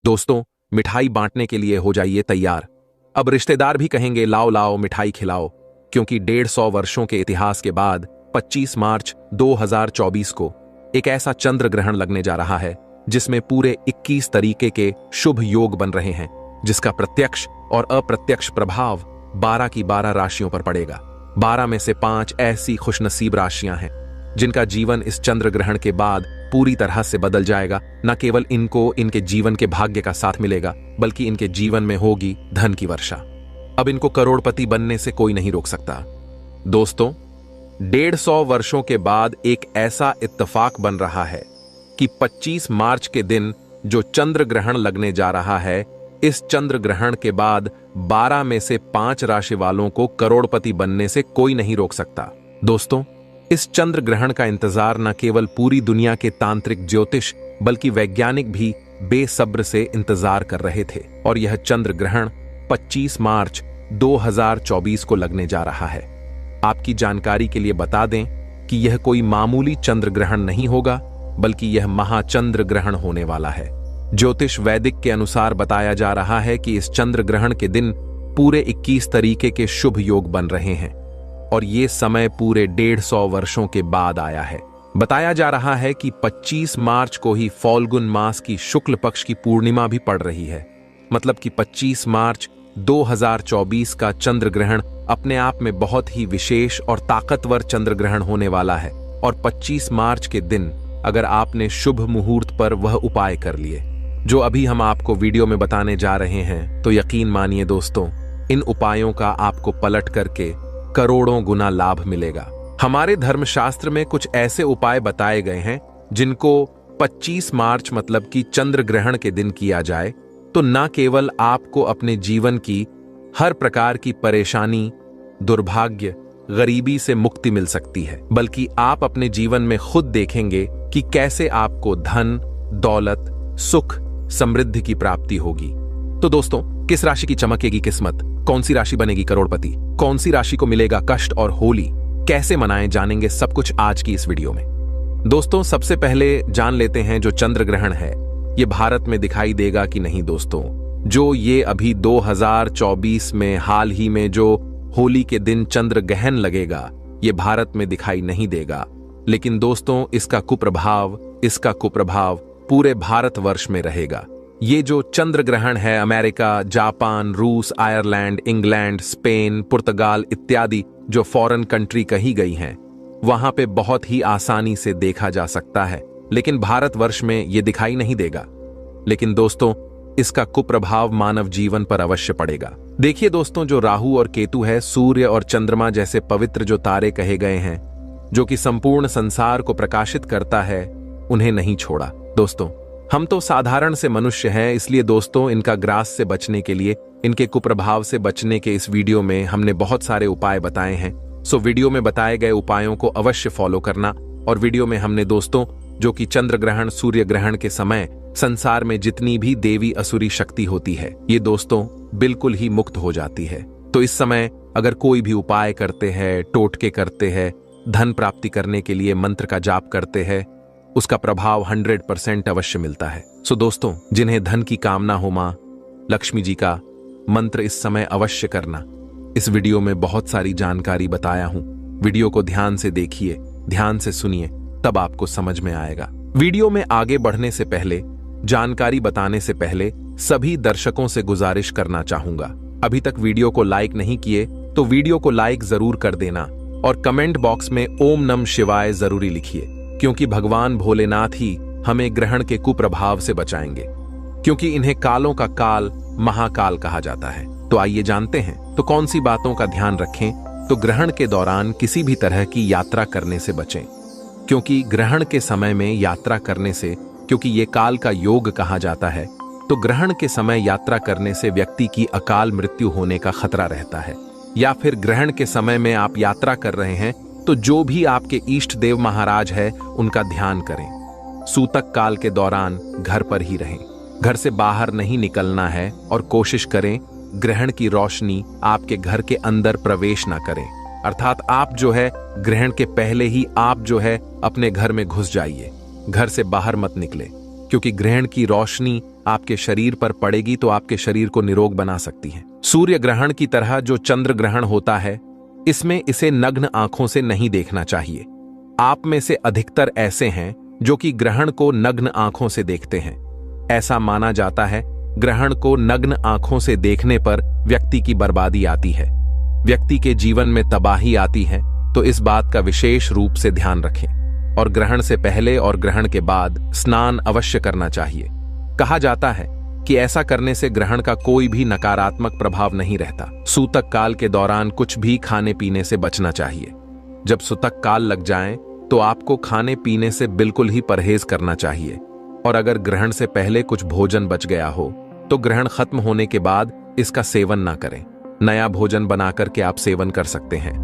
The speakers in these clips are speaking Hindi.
दोस्तों, मिठाई बांटने के लिए हो जाइए तैयार। अब रिश्तेदार भी कहेंगे लाओ लाओ मिठाई खिलाओ, क्योंकि 150 वर्षों के इतिहास के बाद 25 मार्च 2024 को एक ऐसा चंद्र ग्रहण लगने जा रहा है जिसमें पूरे 21 तरीके के शुभ योग बन रहे हैं, जिसका प्रत्यक्ष और अप्रत्यक्ष प्रभाव 12 की 12 राशियों पर पड़ेगा। 12 में से 5 ऐसी खुशनसीब राशियां हैं जिनका जीवन इस चंद्र ग्रहण के बाद पूरी तरह से बदल जाएगा। न केवल इनको इनके जीवन के भाग्य का साथ मिलेगा, बल्कि इनके जीवन में होगी धन की वर्षा। अब इनको करोड़पति बनने से कोई नहीं रोक सकता। दोस्तों, 150 वर्षों के बाद एक ऐसा इत्तेफाक बन रहा है कि 25 मार्च के दिन जो चंद्र ग्रहण लगने जा रहा है, इस चंद्र ग्रहण के बाद 12 में से 5 राशि वालों को करोड़पति बनने से कोई नहीं रोक सकता। दोस्तों, इस चंद्र ग्रहण का इंतजार न केवल पूरी दुनिया के तांत्रिक ज्योतिष बल्कि वैज्ञानिक भी बेसब्र से इंतजार कर रहे थे। और यह चंद्र ग्रहण 25 मार्च 2024 को लगने जा रहा है। आपकी जानकारी के लिए बता दें कि यह कोई मामूली चंद्र ग्रहण नहीं होगा, बल्कि यह महाचंद्र ग्रहण होने वाला है। ज्योतिष वैदिक के अनुसार बताया जा रहा है कि इस चंद्र ग्रहण के दिन पूरे 21 तरीके के शुभ योग बन रहे हैं और ये समय पूरे 150 वर्षों के बाद आया है। बताया जा रहा है कि 25 मार्च को ही फाल्गुन मास की शुक्ल पक्ष की पूर्णिमा भी पड़ रही है। मतलब कि 25 मार्च 2024 का चंद्र ग्रहण अपने आप में बहुत ही विशेष और ताकतवर चंद्र ग्रहण होने वाला है। और 25 मार्च के दिन अगर आपने शुभ मुहूर्त पर वह उपाय कर लिए जो अभी हम आपको वीडियो में बताने जा रहे हैं, तो यकीन मानिए दोस्तों, इन उपायों का आपको पलट करके करोड़ों गुना लाभ मिलेगा। हमारे धर्मशास्त्र में कुछ ऐसे उपाय बताए गए हैं जिनको 25 मार्च मतलब कि चंद्र ग्रहण के दिन किया जाए तो न केवल आपको अपने जीवन की हर प्रकार की परेशानी, दुर्भाग्य, गरीबी से मुक्ति मिल सकती है, बल्कि आप अपने जीवन में खुद देखेंगे कि कैसे आपको धन, दौलत, सुख, समृद्धि की प्राप्ति होगी। तो दोस्तों, किस राशि की चमकेगी किस्मत, कौन सी राशि बनेगी करोड़पति, कौन सी राशि को मिलेगा कष्ट और होली, कैसे मनाएं, जानेंगे सब कुछ आज की इस वीडियो में। दोस्तों, सबसे पहले जान लेते हैं जो चंद्र ग्रहण है ये भारत में दिखाई देगा कि नहीं। दोस्तों, जो ये अभी 2024 में हाल ही में जो होली के दिन चंद्र ग्रहण लगेगा, ये भारत में दिखाई नहीं देगा। लेकिन दोस्तों, इसका कुप्रभाव पूरे भारतवर्ष में रहेगा। ये जो चंद्र ग्रहण है अमेरिका, जापान, रूस, आयरलैंड, इंग्लैंड, स्पेन, पुर्तगाल इत्यादि जो फॉरेन कंट्री कही गई हैं, वहां पे बहुत ही आसानी से देखा जा सकता है, लेकिन भारतवर्ष में ये दिखाई नहीं देगा। लेकिन दोस्तों, इसका कुप्रभाव मानव जीवन पर अवश्य पड़ेगा। देखिए दोस्तों, जो राहु और केतु है, सूर्य और चंद्रमा जैसे पवित्र जो तारे कहे गए हैं, जो कि संपूर्ण संसार को प्रकाशित करता है, उन्हें नहीं छोड़ा। दोस्तों, हम तो साधारण से मनुष्य हैं, इसलिए दोस्तों इनका ग्रास से बचने के लिए, इनके कुप्रभाव से बचने के इस वीडियो में हमने बहुत सारे उपाय बताए हैं। सो वीडियो में बताए गए उपायों को अवश्य फॉलो करना। और वीडियो में हमने दोस्तों जो कि चंद्र ग्रहण, सूर्य ग्रहण के समय संसार में जितनी भी देवी असुरी शक्ति होती है, ये दोस्तों बिल्कुल ही मुक्त हो जाती है। तो इस समय अगर कोई भी उपाय करते हैं, टोटके करते हैं, धन प्राप्ति करने के लिए मंत्र का जाप करते हैं, उसका प्रभाव 100% अवश्य मिलता है। सो दोस्तों, जिन्हें धन की कामना हो, मां लक्ष्मी जी का मंत्र इस समय अवश्य करना। इस वीडियो में बहुत सारी जानकारी बताया हूं, वीडियो को ध्यान से देखिए, ध्यान से सुनिए, तब आपको समझ में आएगा। वीडियो में आगे बढ़ने से पहले, जानकारी बताने से पहले सभी दर्शकों से गुजारिश करना चाहूंगा, अभी तक वीडियो को लाइक नहीं किए तो वीडियो को लाइक जरूर कर देना और कमेंट बॉक्स में ओम नमः शिवाय जरूरी लिखिए, क्योंकि भगवान भोलेनाथ ही हमें ग्रहण के कुप्रभाव से बचाएंगे, क्योंकि इन्हें कालों का काल महाकाल कहा जाता है। तो आइए जानते हैं, तो कौन सी बातों का ध्यान रखें। तो ग्रहण के दौरान किसी भी तरह की यात्रा करने से बचें, क्योंकि ग्रहण के समय में यात्रा करने से, क्योंकि ये काल का योग कहा जाता है, तो ग्रहण के समय यात्रा करने से व्यक्ति की अकाल मृत्यु होने का खतरा रहता है। या फिर ग्रहण के समय में आप यात्रा कर रहे हैं तो जो भी आपके इष्ट देव महाराज है उनका ध्यान करें। सूतक काल के दौरान घर पर ही रहें, घर से बाहर नहीं निकलना है और कोशिश करें ग्रहण की रोशनी आपके घर के अंदर प्रवेश ना करें। अर्थात आप जो है ग्रहण के पहले ही आप जो है अपने घर में घुस जाइए, घर से बाहर मत निकले, क्योंकि ग्रहण की रोशनी आपके शरीर पर पड़ेगी तो आपके शरीर को निरोग बना सकती है। सूर्य ग्रहण की तरह जो चंद्र ग्रहण होता है, इसमें इसे नग्न आंखों से नहीं देखना चाहिए। आप में से अधिकतर ऐसे हैं जो कि ग्रहण को नग्न आंखों से देखते हैं। ऐसा माना जाता है ग्रहण को नग्न आंखों से देखने पर व्यक्ति की बर्बादी आती है, व्यक्ति के जीवन में तबाही आती है। तो इस बात का विशेष रूप से ध्यान रखें और ग्रहण से पहले और ग्रहण के बाद स्नान अवश्य करना चाहिए। कहा जाता है कि ऐसा करने से ग्रहण का कोई भी नकारात्मक प्रभाव नहीं रहता। सूतक काल के दौरान कुछ भी खाने पीने से बचना चाहिए। जब सूतक काल लग जाए तो आपको खाने पीने से बिल्कुल ही परहेज करना चाहिए। और अगर ग्रहण से पहले कुछ भोजन बच गया हो तो ग्रहण खत्म होने के बाद इसका सेवन ना करें। नया भोजन बनाकर के आप सेवन कर सकते हैं।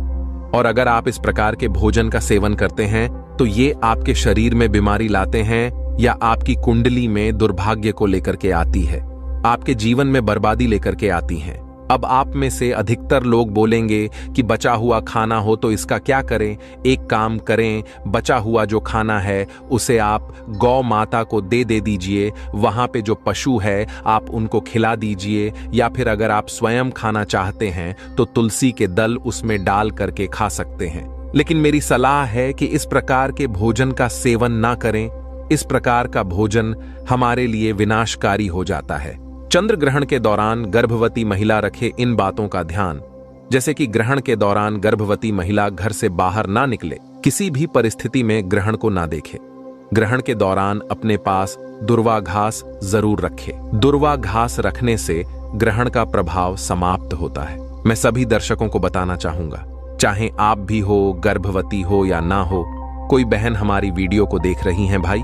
और अगर आप इस प्रकार के भोजन का सेवन करते हैं तो ये आपके शरीर में बीमारी लाते हैं या आपकी कुंडली में दुर्भाग्य को लेकर के आती है, आपके जीवन में बर्बादी लेकर के आती हैं। अब आप में से अधिकतर लोग बोलेंगे कि बचा हुआ खाना हो तो इसका क्या करें। एक काम करें, बचा हुआ जो खाना है उसे आप गौ माता को दे दीजिए। वहां पे जो पशु है आप उनको खिला दीजिए, या फिर अगर आप स्वयं खाना चाहते हैं तो तुलसी के दल उसमें डाल करके खा सकते हैं। लेकिन मेरी सलाह है कि इस प्रकार के भोजन का सेवन ना करें। इस प्रकार का भोजन हमारे लिए विनाशकारी हो जाता है। चंद्र ग्रहण के दौरान गर्भवती महिला रखे इन बातों का ध्यान, जैसे कि ग्रहण के दौरान गर्भवती महिला घर से बाहर ना निकले, किसी भी परिस्थिति में ग्रहण को ना देखे। ग्रहण के दौरान अपने पास दुर्वा घास जरूर रखे। दुर्वा घास रखने से ग्रहण का प्रभाव समाप्त होता है। मैं सभी दर्शकों को बताना चाहूंगा, चाहे आप भी हो, गर्भवती हो या ना हो, कोई बहन हमारी वीडियो को देख रही हैं, भाई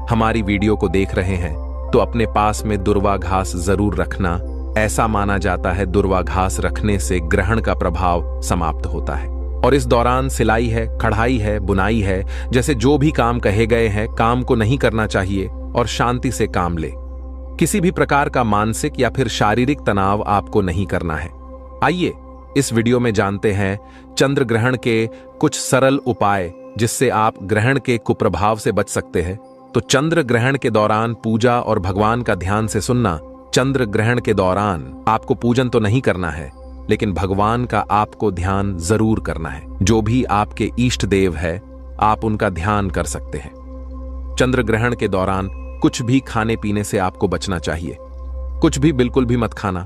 हमारी वीडियो को देख रहे हैं तो अपने पास में दुर्वा घास जरूर रखना। ऐसा माना जाता है दुर्वा घास रखने से ग्रहण का प्रभाव समाप्त होता है। और इस दौरान सिलाई है, कढ़ाई है, बुनाई है, जैसे जो भी काम कहे गए हैं, काम को नहीं करना चाहिए और शांति से काम ले। किसी भी प्रकार का मानसिक या फिर शारीरिक तनाव आपको नहीं करना है। आइए इस वीडियो में जानते हैं चंद्र ग्रहण के कुछ सरल उपाय जिससे आप ग्रहण के कुप्रभाव से बच सकते हैं। तो चंद्र ग्रहण के दौरान पूजा और भगवान का ध्यान से सुनना। चंद्र ग्रहण के दौरान आपको पूजन तो नहीं करना है, लेकिन भगवान का आपको ध्यान जरूर करना है। जो भी आपके इष्ट देव है आप उनका ध्यान कर सकते हैं। चंद्र ग्रहण के दौरान कुछ भी खाने पीने से आपको बचना चाहिए। कुछ भी बिल्कुल भी मत खाना।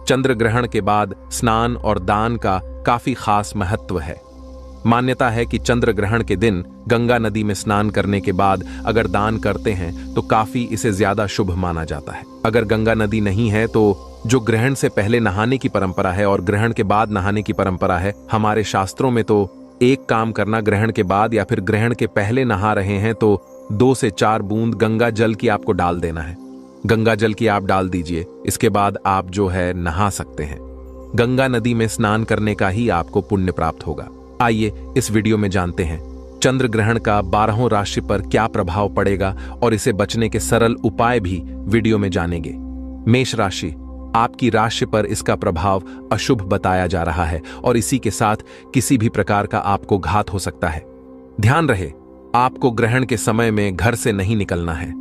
चंद्र ग्रहण के बाद स्नान और दान का काफी खास महत्व है। मान्यता है कि चंद्र ग्रहण के दिन गंगा नदी में स्नान करने के बाद अगर दान करते हैं तो काफी इसे ज्यादा शुभ माना जाता है। अगर गंगा नदी नहीं है तो जो ग्रहण से पहले नहाने की परंपरा है और ग्रहण के बाद नहाने की परंपरा है, हमारे शास्त्रों में तो एक काम करना, ग्रहण के बाद या फिर ग्रहण के पहले नहा रहे हैं तो 2 से 4 बूंद गंगा जल की आपको डाल देना है। गंगा जल की आप डाल दीजिए, इसके बाद आप जो है नहा सकते हैं। गंगा नदी में स्नान करने का ही आपको पुण्य प्राप्त होगा। आइए इस वीडियो में जानते हैं चंद्र ग्रहण का 12 राशि पर क्या प्रभाव पड़ेगा और इसे बचने के सरल उपाय भी वीडियो में जानेंगे। मेष राशि, आपकी राशि पर इसका प्रभाव अशुभ बताया जा रहा है और इसी के साथ किसी भी प्रकार का आपको घात हो सकता है। ध्यान रहे, आपको ग्रहण के समय में घर से नहीं निकलना है।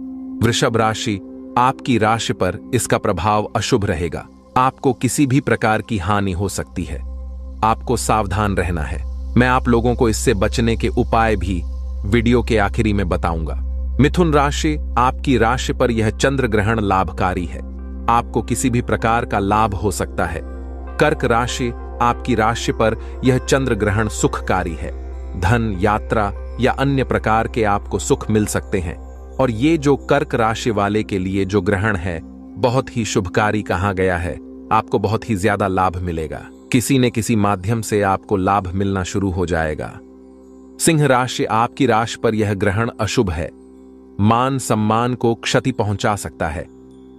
वृषभ राशि, आपकी राशि पर इसका प्रभाव अशुभ रहेगा। आपको किसी भी प्रकार की हानि हो सकती है। आपको सावधान रहना है। मैं आप लोगों को इससे बचने के उपाय भी वीडियो के आखिरी में बताऊंगा। मिथुन राशि, आपकी राशि पर यह चंद्र ग्रहण लाभकारी है। आपको किसी भी प्रकार का लाभ हो सकता है। कर्क राशि, आपकी राशि पर यह चंद्र ग्रहण सुखकारी है। धन, यात्रा या अन्य प्रकार के आपको सुख मिल सकते हैं। और ये जो कर्क राशि वाले के लिए जो ग्रहण है बहुत ही शुभकारी कहा गया है। आपको बहुत ही ज्यादा लाभ मिलेगा। किसी न किसी माध्यम से आपको लाभ मिलना शुरू हो जाएगा। सिंह राशि, आपकी राशि पर यह ग्रहण अशुभ है। मान सम्मान को क्षति पहुंचा सकता है,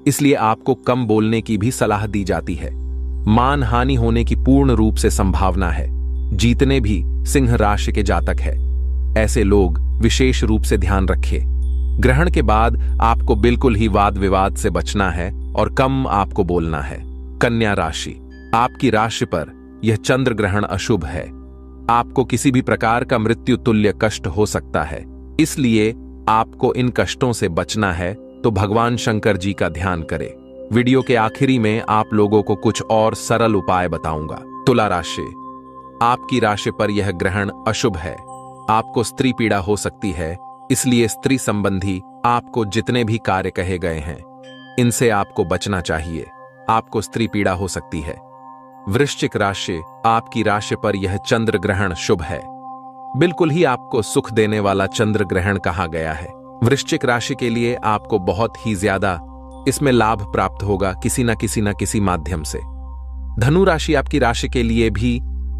इसलिए आपको कम बोलने की भी सलाह दी जाती है। मान हानि होने की पूर्ण रूप से संभावना है। जीतने भी सिंह राशि के जातक है। ऐसे लोग विशेष रूप से ध्यान रखें। ग्रहण के बाद आपको बिल्कुल ही वाद विवाद से बचना है और कम आपको बोलना है। कन्या राशि, आपकी राशि पर यह चंद्र ग्रहण अशुभ है। आपको किसी भी प्रकार का मृत्यु तुल्य कष्ट हो सकता है, इसलिए आपको इन कष्टों से बचना है तो भगवान शंकर जी का ध्यान करें। वीडियो के आखिरी में आप लोगों को कुछ और सरल उपाय बताऊंगा। तुला राशि, आपकी राशि पर यह ग्रहण अशुभ है। आपको स्त्री पीड़ा हो सकती है, इसलिए स्त्री संबंधी आपको जितने भी कार्य कहे गए हैं इनसे आपको बचना चाहिए। आपको स्त्री पीड़ा हो सकती है। वृश्चिक राशि, आपकी राशि पर यह चंद्र ग्रहण शुभ है। बिल्कुल ही आपको सुख देने वाला चंद्र ग्रहण कहा गया है। वृश्चिक राशि के लिए आपको बहुत ही ज्यादा इसमें लाभ प्राप्त होगा किसी न किसी माध्यम से। धनु राशि, आपकी राशि के लिए भी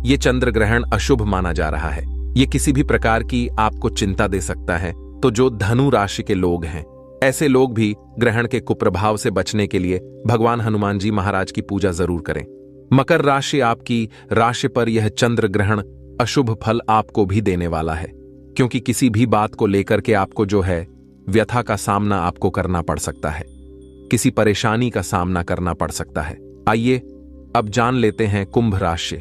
ये चंद्र ग्रहण अशुभ माना जा रहा है। ये किसी भी प्रकार की आपको चिंता दे सकता है। तो जो धनु राशि के लोग हैं, ऐसे लोग भी ग्रहण के कुप्रभाव से बचने के लिए भगवान हनुमान जी महाराज की पूजा जरूर करें। मकर राशि, आपकी राशि पर यह चंद्र ग्रहण अशुभ फल आपको भी देने वाला है, क्योंकि किसी भी बात को लेकर के आपको जो है व्यथा का सामना आपको करना पड़ सकता है, किसी परेशानी का सामना करना पड़ सकता है। आइए अब जान लेते हैं कुंभ राशि।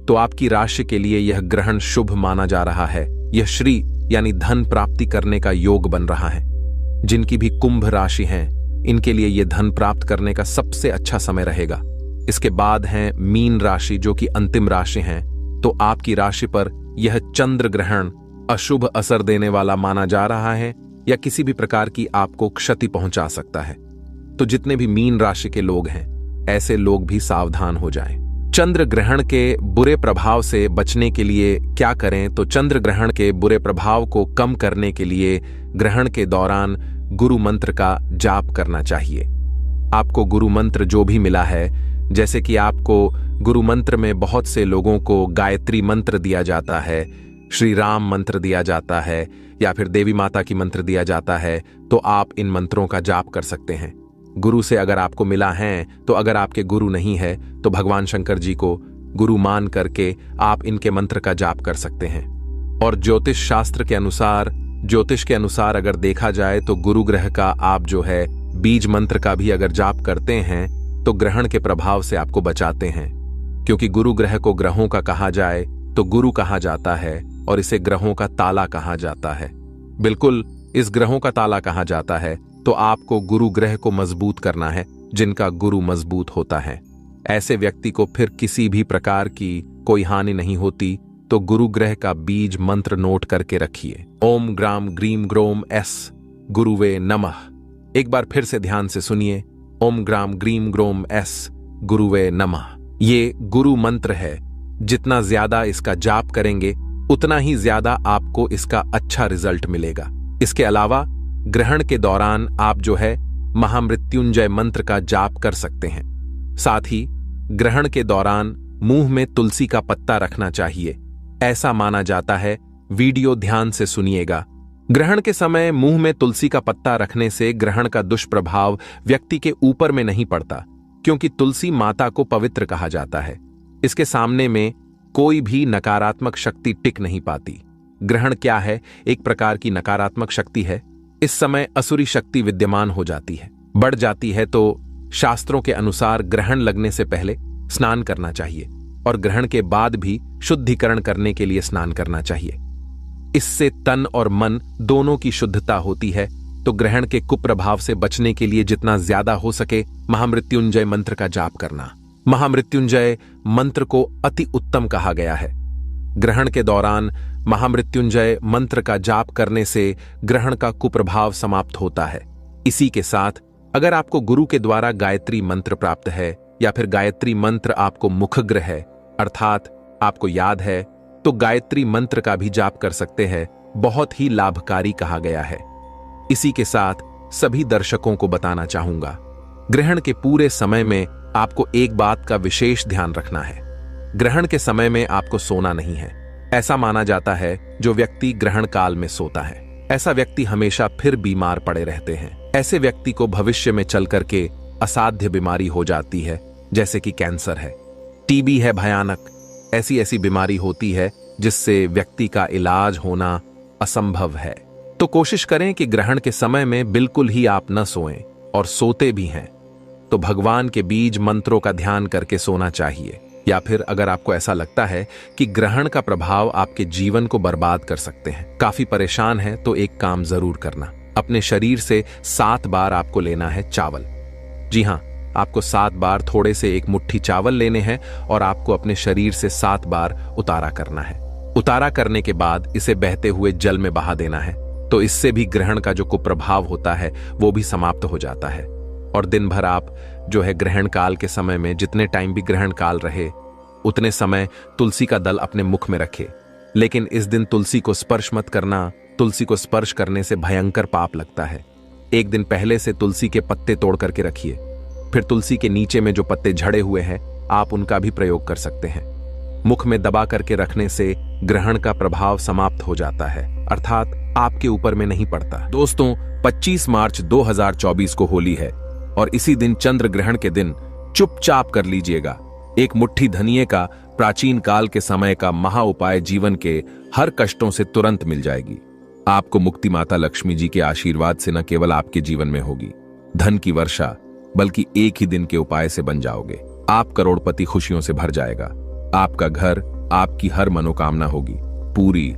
तो आपकी राशि के लिए यह ग्रहण शुभ माना जा रहा है। यह श्री यानी धन प्राप्ति करने का योग बन रहा है। जिनकी भी कुंभ राशि हैं, इनके लिए यह धन प्राप्त करने का सबसे अच्छा समय रहेगा। इसके बाद है मीन राशि, जो कि अंतिम राशि है। तो आपकी राशि पर यह चंद्र ग्रहण अशुभ असर देने वाला माना जा रहा है, या किसी भी प्रकार की आपको क्षति पहुंचा सकता है। तो जितने भी मीन राशि के लोग हैं, ऐसे लोग भी सावधान हो जाएं। चंद्र ग्रहण के बुरे प्रभाव से बचने के लिए क्या करें? तो चंद्र ग्रहण के बुरे प्रभाव को कम करने के लिए ग्रहण के दौरान गुरु मंत्र का जाप करना चाहिए। आपको गुरु मंत्र जो भी मिला है, जैसे कि आपको गुरु मंत्र में बहुत से लोगों को गायत्री मंत्र दिया जाता है, श्री राम मंत्र दिया जाता है, या फिर देवी माता की मंत्र दिया जाता है, तो आप इन मंत्रों का जाप कर सकते हैं। गुरु से अगर आपको मिला है, तो अगर आपके गुरु नहीं है तो भगवान शंकर जी को गुरु मान करके आप इनके मंत्र का जाप कर सकते हैं। और ज्योतिष शास्त्र के अनुसार, ज्योतिष के अनुसार अगर देखा जाए तो गुरु ग्रह का आप जो है बीज मंत्र का भी अगर जाप करते हैं तो ग्रहण के प्रभाव से आपको बचाते हैं। क्योंकि गुरु ग्रह को ग्रहों का कहा जाए तो गुरु कहा जाता है, और इसे ग्रहों का ताला कहा जाता है। बिल्कुल इस ग्रहों का ताला कहा जाता है। तो आपको गुरु ग्रह को मजबूत करना है। जिनका गुरु मजबूत होता है, ऐसे व्यक्ति को फिर किसी भी प्रकार की कोई हानि नहीं होती। तो गुरु ग्रह का बीज मंत्र नोट करके रखिए। ओम ग्राम ग्रीम ग्रोम एस गुरुवे नमः। एक बार फिर से ध्यान से सुनिए। ओम ग्राम ग्रीम ग्रोम एस गुरुवे नमः। ये गुरु मंत्र है। जितना ज्यादा इसका जाप करेंगे उतना ही ज्यादा आपको इसका अच्छा रिजल्ट मिलेगा। इसके अलावा ग्रहण के दौरान आप जो है महामृत्युंजय मंत्र का जाप कर सकते हैं। साथ ही ग्रहण के दौरान मुंह में तुलसी का पत्ता रखना चाहिए, ऐसा माना जाता है। वीडियो ध्यान से सुनिएगा। ग्रहण के समय मुंह में तुलसी का पत्ता रखने से ग्रहण का दुष्प्रभाव व्यक्ति के ऊपर में नहीं पड़ता, क्योंकि तुलसी माता को पवित्र कहा जाता है। इसके सामने में कोई भी नकारात्मक शक्ति टिक नहीं पाती। ग्रहण क्या है? एक प्रकार की नकारात्मक शक्ति है। इस समय असुरी शक्ति विद्यमान हो जाती है, बढ़ जाती है। तो शास्त्रों के अनुसार ग्रहण लगने से पहले स्नान करना चाहिए, और ग्रहण के बाद भी शुद्धिकरण करने के लिए स्नान करना चाहिए। इससे तन और मन दोनों की शुद्धता होती है। तो ग्रहण के कुप्रभाव से बचने के लिए जितना ज्यादा हो सके महामृत्युंजय मंत्र का जाप करना। महामृत्युंजय मंत्र को अति उत्तम कहा गया है। ग्रहण के दौरान महामृत्युंजय मंत्र का जाप करने से ग्रहण का कुप्रभाव समाप्त होता है। इसी के साथ अगर आपको गुरु के द्वारा गायत्री मंत्र प्राप्त है, या फिर गायत्री मंत्र आपको मुखग्र है, अर्थात आपको याद है, तो गायत्री मंत्र का भी जाप कर सकते हैं। बहुत ही लाभकारी कहा गया है। इसी के साथ सभी दर्शकों को बताना चाहूंगा, ग्रहण के पूरे समय में आपको एक बात का विशेष ध्यान रखना है। ग्रहण के समय में आपको सोना नहीं है। ऐसा माना जाता है जो व्यक्ति ग्रहण काल में सोता है, ऐसा व्यक्ति हमेशा फिर बीमार पड़े रहते हैं। ऐसे व्यक्ति को भविष्य में चल करके असाध्य बीमारी हो जाती है, जैसे कि कैंसर है, टीबी है, भयानक ऐसी ऐसी बीमारी होती है जिससे व्यक्ति का इलाज होना असंभव है। तो कोशिश करें कि ग्रहण के समय में बिल्कुल ही आप न सोएं, और सोते भी हैं तो भगवान के बीज मंत्रों का ध्यान करके सोना चाहिए। या फिर अगर आपको ऐसा लगता है कि ग्रहण का प्रभाव आपके जीवन को बर्बाद कर सकते हैं, काफी परेशान है, तो एक काम जरूर करना। अपने शरीर से 7 बार आपको लेना है चावल। जी हां, आपको 7 बार थोड़े से एक मुट्ठी चावल लेने हैं और आपको अपने शरीर से 7 बार उतारा करना है। उतारा करने के बाद इसे बहते हुए जल में बहा देना है, तो इससे भी ग्रहण का जो कुप्रभाव होता है वो भी समाप्त हो जाता है। और दिन भर आप जो है ग्रहण काल के समय में जितने टाइम भी ग्रहण काल रहे उतने समय तुलसी का दल अपने मुख में रखे। लेकिन इस दिन तुलसी को स्पर्श मत करना, तुलसी को स्पर्श करने से भयंकर पाप लगता है। एक दिन पहले से तुलसी के पत्ते तोड़ करके रखिए, फिर तुलसी के नीचे में जो पत्ते झड़े हुए हैं आप उनका भी प्रयोग कर सकते हैं। मुख में दबा करके रखने से ग्रहण का प्रभाव समाप्त हो जाता है, अर्थात आपके ऊपर में नहीं पड़ता। दोस्तों, 25 मार्च 2024 को होली है और इसी दिन चंद्र ग्रहण के दिन चुपचाप कर लीजिएगा एक मुट्ठी धनिये का प्राचीन काल के समय का महा उपाय, जीवन के हर कष्टों से तुरंत मिल जाएगी। आपको मुक्ति माता लक्ष्मी जी के आशीर्वाद से न केवल आपके जीवन में होगी धन की वर्षा, बल्कि एक ही दिन के उपाय से बन जाओगे। आप करोड़पति खुशियों से भर जाएगा। आपका घर, आपकी हर मनोकामना होगी पूरी।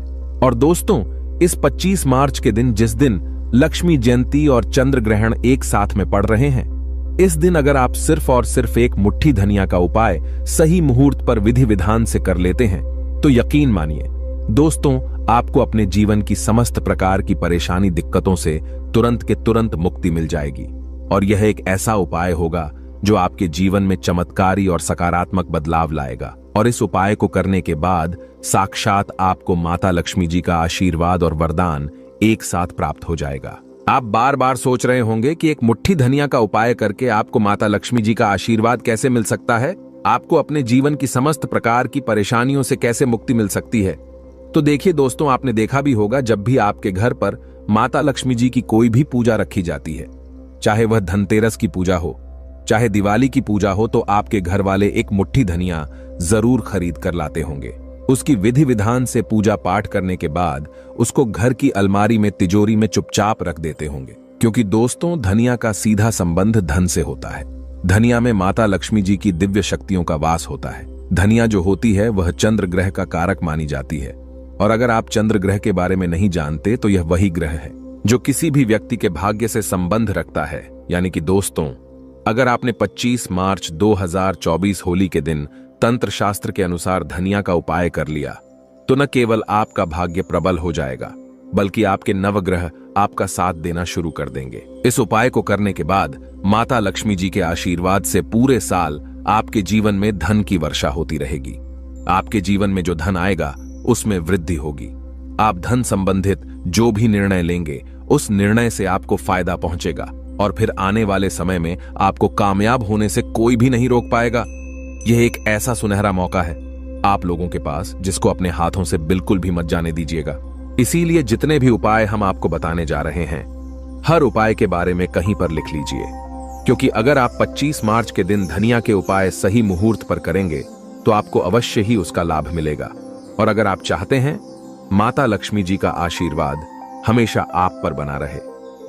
और दोस्तों, इस 25 मार्च के दिन, जिस दिन लक्ष्मी जयंती और चंद्र ग्रहण एक साथ में पड़ रहे हैं, इस दिन अगर आप सिर्फ और सिर्फ एक मुट्ठी धनिया का उपाय सही मुहूर्त पर विधि विधान से कर लेते हैं तो यकीन मानिए दोस्तों, आपको अपने जीवन की समस्त प्रकार की परेशानी दिक्कतों से तुरंत के तुरंत मुक्ति मिल जाएगी। और यह एक ऐसा उपाय होगा जो आपके जीवन में चमत्कारी और सकारात्मक बदलाव लाएगा। और इस उपाय को करने के बाद साक्षात आपको माता लक्ष्मी जी का आशीर्वाद और वरदान एक साथ प्राप्त हो जाएगा। आप बार बार सोच रहे होंगे कि एक मुट्ठी धनिया का उपाय करके आपको माता लक्ष्मी जी का आशीर्वाद कैसे मिल सकता है, आपको अपने जीवन की समस्त प्रकार की परेशानियों से कैसे मुक्ति मिल सकती है। तो देखिए दोस्तों, आपने देखा भी होगा, जब भी आपके घर पर माता लक्ष्मी जी की कोई भी पूजा रखी जाती है, चाहे वह धनतेरस की पूजा हो, चाहे दिवाली की पूजा हो, तो आपके घर वाले एक मुट्ठी धनिया जरूर खरीद कर लाते होंगे। उसकी विधि विधान से पूजा पाठ करने के बाद उसको घर की अलमारी में, तिजोरी में चुपचाप रख देते होंगे। क्योंकि दोस्तों, धनिया का सीधा संबंध धन से होता है। धनिया में माता लक्ष्मी जी की दिव्य शक्तियों का वास होता है। धनिया जो होती है वह चंद्र ग्रह का कारक मानी जाती है। और अगर आप चंद्र ग्रह के बारे में नहीं जानते तो यह वही ग्रह है जो किसी भी व्यक्ति के भाग्य से संबंध रखता है। यानी कि दोस्तों, अगर आपने 25 मार्च 2024 होली के दिन तंत्र शास्त्र के अनुसार धनिया का उपाय कर लिया तो न केवल आपका भाग्य प्रबल हो जाएगा, बल्कि आपके नवग्रह आपका साथ देना शुरू कर देंगे। इस उपाय को करने के बाद माता लक्ष्मी जी के आशीर्वाद से पूरे साल आपके जीवन में धन की वर्षा होती रहेगी। आपके जीवन में जो धन आएगा उसमें वृद्धि होगी। आप धन संबंधित जो भी निर्णय लेंगे उस निर्णय से आपको फायदा पहुंचेगा और फिर आने वाले समय में आपको कामयाब होने से कोई भी नहीं रोक पाएगा। यह एक ऐसा सुनहरा मौका है आप लोगों के पास जिसको अपने हाथों से बिल्कुल भी मत जाने दीजिएगा। इसीलिए जितने भी उपाय हम आपको बताने जा रहे हैं, हर उपाय के बारे में कहीं पर लिख लीजिए, क्योंकि अगर आप 25 मार्च के दिन धनिया के उपाय सही मुहूर्त पर करेंगे तो आपको अवश्य ही उसका लाभ मिलेगा। और अगर आप चाहते हैं माता लक्ष्मी जी का आशीर्वाद हमेशा आप पर बना रहे,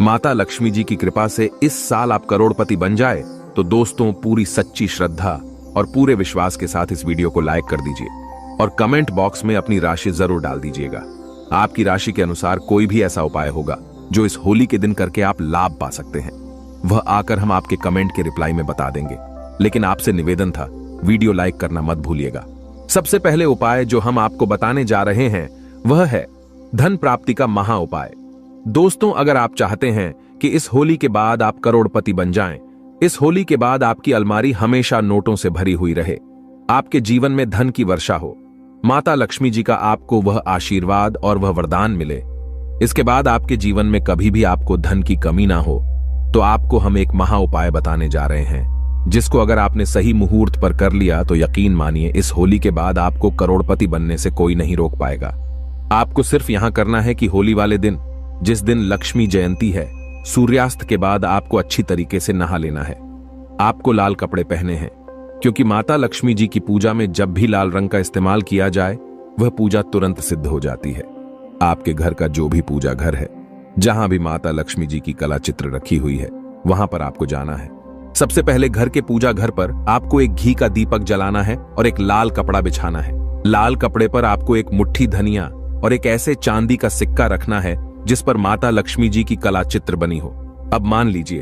माता लक्ष्मी जी की कृपा से इस साल आप करोड़पति बन जाए, तो दोस्तों, पूरी सच्ची श्रद्धा और पूरे विश्वास के साथ इस वीडियो को लाइक कर दीजिए और कमेंट बॉक्स में अपनी राशि जरूर डाल दीजिएगा। आपकी राशि के अनुसार कोई भी ऐसा उपाय होगा जो इस होली के दिन करके आप लाभ पा सकते हैं, वह आकर हम आपके कमेंट के रिप्लाई में बता देंगे। लेकिन आपसे निवेदन था, वीडियो लाइक करना मत भूलिएगा। सबसे पहले उपाय जो हम आपको बताने जा रहे हैं वह है धन प्राप्ति का महा उपाय। दोस्तों, अगर आप चाहते हैं कि इस होली के बाद आप करोड़पति बन जाएं, इस होली के बाद आपकी अलमारी हमेशा नोटों से भरी हुई रहे, आपके जीवन में धन की वर्षा हो, माता लक्ष्मी जी का आपको वह आशीर्वाद और वह वरदान मिले, इसके बाद आपके जीवन में कभी भी आपको धन की कमी ना हो, तो आपको हम एक महा उपाय बताने जा रहे हैं, जिसको अगर आपने सही मुहूर्त पर कर लिया तो यकीन मानिए इस होली के बाद आपको करोड़पति बनने से कोई नहीं रोक पाएगा। आपको सिर्फ यहां करना है कि होली वाले दिन, जिस दिन लक्ष्मी जयंती है, सूर्यास्त के बाद आपको अच्छी तरीके से नहा लेना है। आपको लाल कपड़े पहने हैं, क्योंकि माता लक्ष्मी जी की पूजा में जब भी लाल रंग का इस्तेमाल किया जाए वह पूजा तुरंत सिद्ध हो जाती है। आपके घर का जो भी पूजा घर है, जहां भी माता लक्ष्मी जी की कला चित्र रखी हुई है, वहां पर आपको जाना है। सबसे पहले घर के पूजा घर पर आपको एक घी का दीपक जलाना है और एक लाल कपड़ा बिछाना है। लाल कपड़े पर आपको एक मुट्ठी धनिया और एक ऐसे चांदी का सिक्का रखना है जिस पर माता लक्ष्मी जी की कला चित्र बनी हो। अब मान लीजिए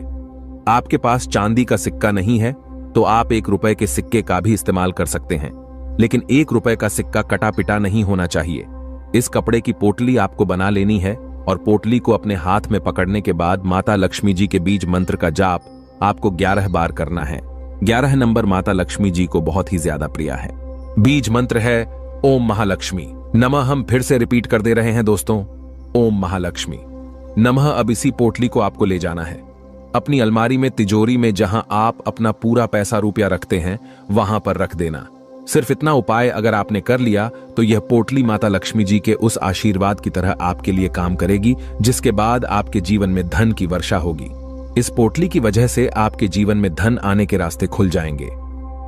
आपके पास चांदी का सिक्का नहीं है तो आप 1 रुपए के सिक्के का भी इस्तेमाल कर सकते हैं, लेकिन 1 रुपए का सिक्का कटा पिटा नहीं होना चाहिए। इस कपड़े की पोटली आपको बना लेनी है और पोटली को अपने हाथ में पकड़ने के बाद माता लक्ष्मी जी के बीज मंत्र का जाप आपको 11 बार करना है। 11 नंबर माता लक्ष्मी जी को बहुत ही ज्यादा प्रिय है। बीज मंत्र है ओम महालक्ष्मी नमः। हम फिर से रिपीट कर दे रहे हैं दोस्तों, ओम महालक्ष्मी नमः। अब इसी पोटली को आपको ले जाना है अपनी अलमारी में, तिजोरी में, जहां आप अपना पूरा पैसा रुपया रखते हैं वहां पर रख देना। सिर्फ इतना उपाय अगर आपने कर लिया तो यह पोटली माता लक्ष्मी जी के उस आशीर्वाद की तरह आपके लिए काम करेगी, जिसके बाद आपके जीवन में धन की वर्षा होगी। इस पोटली की वजह से आपके जीवन में धन आने के रास्ते खुल जाएंगे।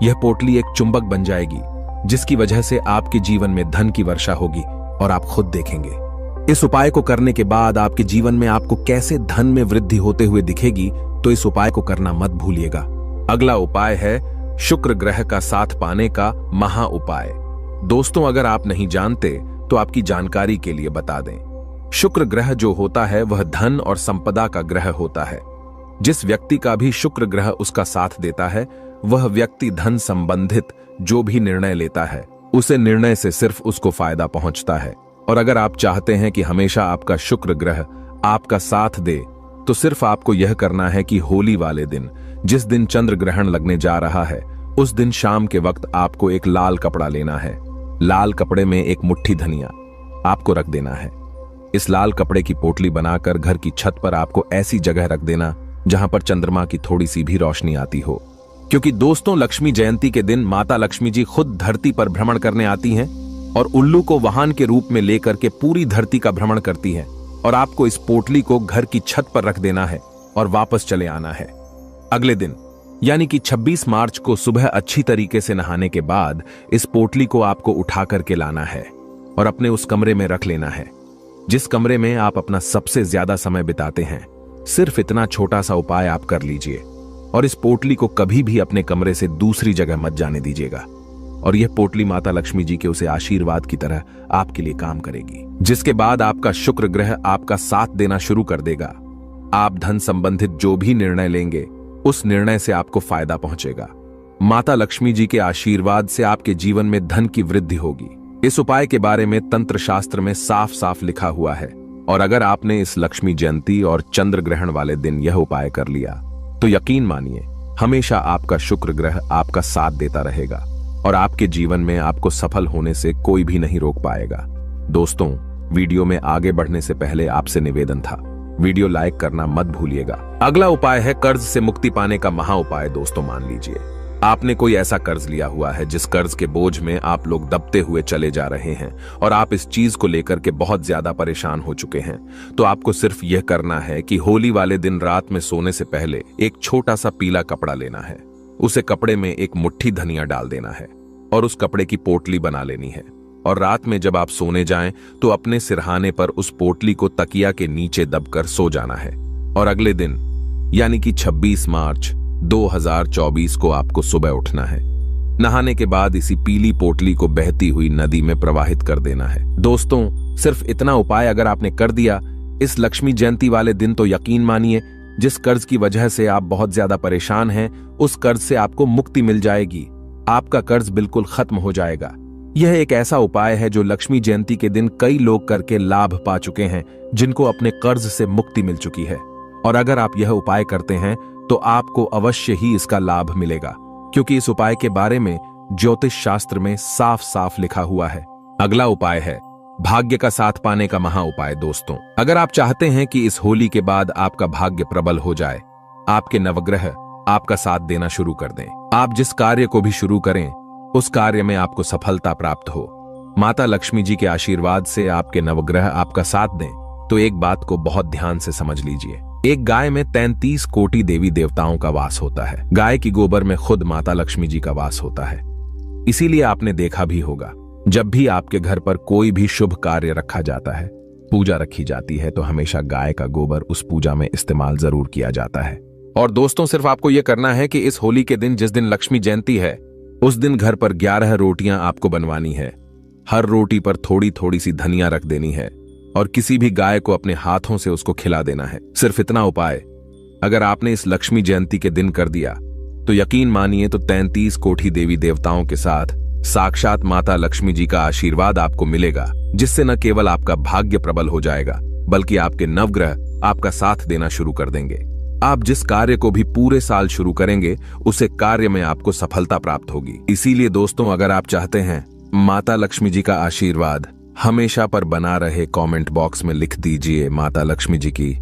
यह पोटली एक चुंबक बन जाएगी, जिसकी वजह से आपके जीवन में धन की वर्षा होगी और आप खुद देखेंगे। इस उपाय को करने के बाद आपके जीवन में आपको कैसे धन में वृद्धि होते हुए दिखेगी, तो इस उपाय को करना मत भूलिएगा। अगला उपाय है शुक्र ग्रह का साथ पाने का महा उपाय। दोस्तों, अगर आप नहीं जानते तो आपकी जानकारी के लिए बता दें। शुक्र ग्रह जो होता है वह धन और संपदा का ग्रह होता है। जिस व्यक्ति का भी शुक्र ग्रह उसका साथ देता है, वह व्यक्ति धन संबंधित जो भी निर्णय लेता है उसे निर्णय से सिर्फ उसको फायदा पहुंचता है। और अगर आप चाहते हैं कि हमेशा आपका शुक्र ग्रह आपका साथ दे, तो सिर्फ आपको यह करना है कि होली वाले दिन, जिस दिन चंद्र ग्रहण लगने जा रहा है, उस दिन शाम के वक्त आपको एक लाल कपड़ा लेना है। लाल कपड़े में एक मुट्ठी धनिया आपको रख देना है। इस लाल कपड़े की पोटली बनाकर घर की छत पर आपको ऐसी जगह रख देना जहां पर चंद्रमा की थोड़ी सी भी रोशनी आती हो। क्योंकि दोस्तों, लक्ष्मी जयंती के दिन माता लक्ष्मी जी खुद धरती पर भ्रमण करने आती हैं और उल्लू को वाहन के रूप में लेकर के पूरी धरती का भ्रमण करती हैं। और आपको इस पोटली को घर की छत पर रख देना है और वापस चले आना है। अगले दिन यानी कि 26 मार्च को सुबह अच्छी तरीके से नहाने के बाद इस पोटली को आपको उठा करके लाना है और अपने उस कमरे में रख लेना है जिस कमरे में आप अपना सबसे ज्यादा समय बिताते हैं। सिर्फ इतना छोटा सा उपाय आप कर लीजिए और इस पोटली को कभी भी अपने कमरे से दूसरी जगह मत जाने दीजिएगा। और यह पोटली माता लक्ष्मी जी के उसे आशीर्वाद की तरह आपके लिए काम करेगी, जिसके बाद आपका शुक्र ग्रह आपका साथ देना शुरू कर देगा। आप धन संबंधित जो भी निर्णय लेंगे उस निर्णय से आपको फायदा पहुंचेगा। माता लक्ष्मी जी के आशीर्वाद से आपके जीवन में धन की वृद्धि होगी। इस उपाय के बारे में तंत्र शास्त्र में साफ साफ लिखा हुआ है। और अगर आपने इस लक्ष्मी जयंती और चंद्र ग्रहण वाले दिन यह उपाय कर लिया तो यकीन मानिए हमेशा आपका शुक्र ग्रह आपका साथ देता रहेगा और आपके जीवन में आपको सफल होने से कोई भी नहीं रोक पाएगा। दोस्तों, वीडियो में आगे बढ़ने से पहले आपसे निवेदन था, वीडियो लाइक करना मत भूलिएगा। अगला उपाय है कर्ज से मुक्ति पाने का महा उपाय। दोस्तों, मान लीजिए आपने कोई ऐसा कर्ज लिया हुआ है जिस कर्ज के बोझ में आप लोग दबते हुए चले जा रहे हैं और आप इस चीज को लेकर के बहुत ज्यादा परेशान हो चुके हैं। तो आपको सिर्फ यह करना है कि होली वाले दिन रात में सोने से पहले एक छोटा सा पीला कपड़ा लेना है। उसे कपड़े में एक मुट्ठी धनिया डाल देना है और उस कपड़े की पोटली बना लेनी है। और रात में जब आप सोने जाएं तो अपने सिरहाने पर उस पोटली को तकिया के नीचे दबकर सो जाना है। और अगले दिन यानी कि 26 मार्च 2024 को आपको सुबह उठना है। नहाने के बाद इसी पीली पोटली को बहती हुई नदी में प्रवाहित कर देना है। दोस्तों, सिर्फ इतना उपाय अगर आपने कर दिया इस लक्ष्मी जयंती वाले दिन, तो यकीन मानिए जिस कर्ज की वजह से आप बहुत ज्यादा परेशान हैं उस कर्ज से आपको मुक्ति मिल जाएगी। आपका कर्ज बिल्कुल खत्म हो जाएगा। यह एक ऐसा उपाय है जो लक्ष्मी जयंती के दिन कई लोग करके लाभ पा चुके हैं, जिनको अपने कर्ज से मुक्ति मिल चुकी है। और अगर आप यह उपाय करते हैं तो आपको अवश्य ही इसका लाभ मिलेगा, क्योंकि इस उपाय के बारे में ज्योतिष शास्त्र में साफ साफ लिखा हुआ है। अगला उपाय है भाग्य का साथ पाने का महा उपाय। दोस्तों, अगर आप चाहते हैं कि इस होली के बाद आपका भाग्य प्रबल हो जाए, आपके नवग्रह आपका साथ देना शुरू कर दें, आप जिस कार्य को भी शुरू करें उस कार्य में आपको सफलता प्राप्त हो, माता लक्ष्मी जी के आशीर्वाद से आपके नवग्रह आपका साथ दें, तो एक बात को बहुत ध्यान से समझ लीजिए। एक गाय में 33 कोटि देवी देवताओं का वास होता है। गाय की गोबर में खुद माता लक्ष्मी जी का वास होता है। इसीलिए आपने देखा भी होगा, जब भी आपके घर पर कोई भी शुभ कार्य रखा जाता है, पूजा रखी जाती है, तो हमेशा गाय का गोबर उस पूजा में इस्तेमाल जरूर किया जाता है। और दोस्तों, सिर्फ आपको यह करना है कि इस होली के दिन, जिस दिन लक्ष्मी जयंती है, उस दिन घर पर 11 रोटियां आपको बनवानी है। हर रोटी पर थोड़ी थोड़ी सी धनिया रख देनी है और किसी भी गाय को अपने हाथों से उसको खिला देना है। सिर्फ इतना उपाय अगर आपने इस लक्ष्मी जयंती के दिन कर दिया तो यकीन मानिए तो 33 कोटि देवी देवताओं के साथ साक्षात माता लक्ष्मी जी का आशीर्वाद आपको मिलेगा, जिससे न केवल आपका भाग्य प्रबल हो जाएगा बल्कि आपके नवग्रह आपका साथ देना शुरू कर देंगे। आप जिस कार्य को भी पूरे साल शुरू करेंगे उसे कार्य में आपको सफलता प्राप्त होगी। इसीलिए दोस्तों, अगर आप चाहते हैं माता लक्ष्मी जी का आशीर्वाद हमेशा पर बना रहे, कमेंट बॉक्स में लिख दीजिए माता लक्ष्मी जी की